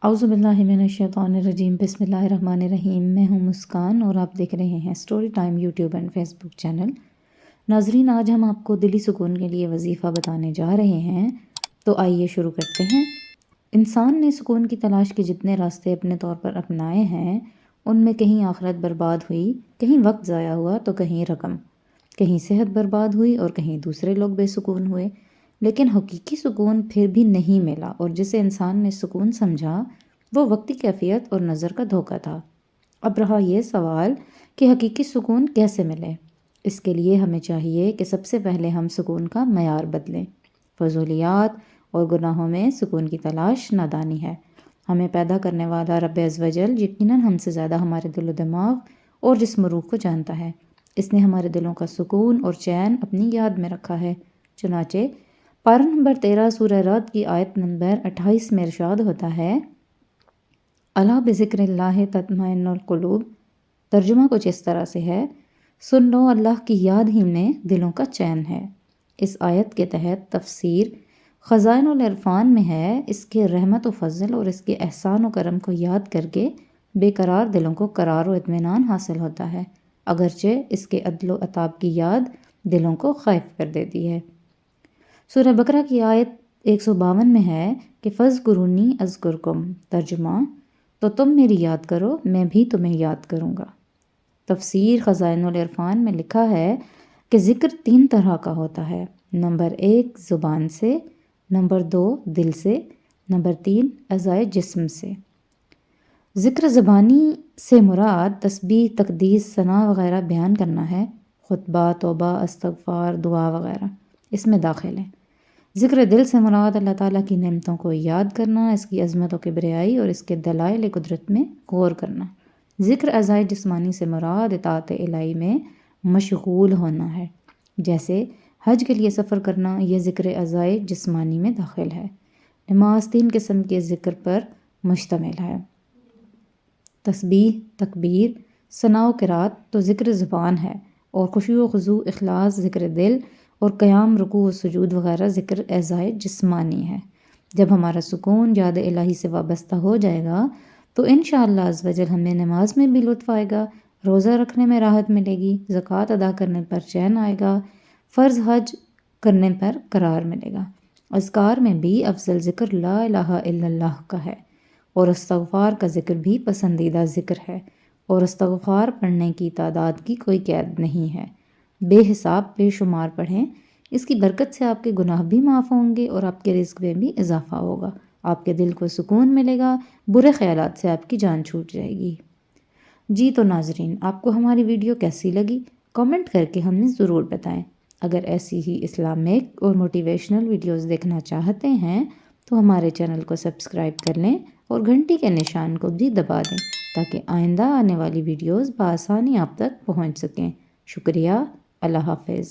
اعوذ باللہ من الشیطان الرجیم، بسم اللہ الرحمن الرحیم۔ میں ہوں مسکان اور آپ دیکھ رہے ہیں story time YouTube and Facebook channel. ناظرین، آج ہم آپ کو دلی سکون کے لیے وظیفہ بتانے جا رہے ہیں، تو آئیے شروع کرتے ہیں۔ انسان نے سکون کی تلاش کے جتنے راستے اپنے طور پر اپنائے ہیں، ان میں کہیں آخرت برباد ہوئی، کہیں وقت ضائع ہوا تو کہیں رقم، کہیں صحت برباد ہوئی اور کہیں دوسرے لوگ بے سکون ہوئے، لیکن حقیقی سکون پھر بھی نہیں ملا، اور جسے انسان نے سکون سمجھا وہ وقتی کیفیت اور نظر کا دھوکہ تھا۔ اب رہا یہ سوال کہ حقیقی سکون کیسے ملے۔ اس کے لیے ہمیں چاہیے کہ سب سے پہلے ہم سکون کا معیار بدلیں۔ فضولیات اور گناہوں میں سکون کی تلاش نادانی ہے۔ ہمیں پیدا کرنے والا رب عزوجل یقیناً ہم سے زیادہ ہمارے دل و دماغ اور جسم و روح کو جانتا ہے۔ اس نے ہمارے دلوں کا سکون اور چین اپنی یاد میں رکھا ہے۔ چنانچہ پارہ نمبر 13 سورہ رعد کی آیت نمبر 28 میں ارشاد ہوتا ہے، الا بذکر اللہ تطمئن القلوب۔ ترجمہ کچھ اس طرح سے ہے، سن لو، اللہ کی یاد ہی میں دلوں کا چین ہے۔ اس آیت کے تحت تفسیر خزائن العرفان میں ہے، اس کے رحمت و فضل اور اس کے احسان و کرم کو یاد کر کے بے قرار دلوں کو قرار و اطمینان حاصل ہوتا ہے، اگرچہ اس کے عدل و عطاب کی یاد دلوں کو خائف کر دیتی ہے۔ سورہ بقرہ کی آیت 152 میں ہے کہ فاذکرونی اذکرکم۔ ترجمہ، تو تم میری یاد کرو، میں بھی تمہیں یاد کروں گا۔ تفسیر خزائن العرفان میں لکھا ہے کہ ذکر 3 طرح کا ہوتا ہے۔ نمبر 1 زبان سے، نمبر 2 دل سے، نمبر 3 اعضائے جسم سے۔ ذکر زبانی سے مراد تسبیح، تقدیس، ثنا وغیرہ بیان کرنا ہے۔ خطبہ، توبہ، استغفار، دعا وغیرہ اس میں داخل ہیں۔ ذکر دل سے مراد اللہ تعالیٰ کی نعمتوں کو یاد کرنا، اس کی عظمت و کبریائی اور اس کے دلائل قدرت میں غور کرنا۔ ذکر اعضائے جسمانی سے مراد اطاعت الہی میں مشغول ہونا ہے، جیسے حج کے لیے سفر کرنا، یہ ذکر اعضائے جسمانی میں داخل ہے۔ نماز 3 قسم کے ذکر پر مشتمل ہے، تسبیح، تکبیر، ثنا و قرات تو ذکر زبان ہے، اور خشوع و خضوع، اخلاص ذکر دل، اور قیام، رکوع و سجود وغیرہ ذکر اعضائے جسمانی ہے۔ جب ہمارا سکون یاد الہی سے وابستہ ہو جائے گا تو انشاءاللہ عزوجل ہمیں نماز میں بھی لطف آئے گا، روزہ رکھنے میں راحت ملے گی، زکوٰۃ ادا کرنے پر چین آئے گا، فرض حج کرنے پر قرار ملے گا۔ اذکار میں بھی افضل ذکر لا الہ الا اللہ کا ہے، اور استغفار کا ذکر بھی پسندیدہ ذکر ہے، اور استغفار پڑھنے کی تعداد کی کوئی قید نہیں ہے۔ بے حساب بے شمار پڑھیں، اس کی برکت سے آپ کے گناہ بھی معاف ہوں گے اور آپ کے رزق میں بھی اضافہ ہوگا، آپ کے دل کو سکون ملے گا، برے خیالات سے آپ کی جان چھوٹ جائے گی۔ جی تو ناظرین، آپ کو ہماری ویڈیو کیسی لگی؟ کامنٹ کر کے ہمیں ضرور بتائیں۔ اگر ایسی ہی اسلامک اور موٹیویشنل ویڈیوز دیکھنا چاہتے ہیں تو ہمارے چینل کو سبسکرائب کر لیں اور گھنٹی کے نشان کو بھی دبا دیں، تاکہ آئندہ آنے والی ویڈیوز بآسانی آپ تک پہنچ سکیں۔ شکریہ، اللہ حافظ۔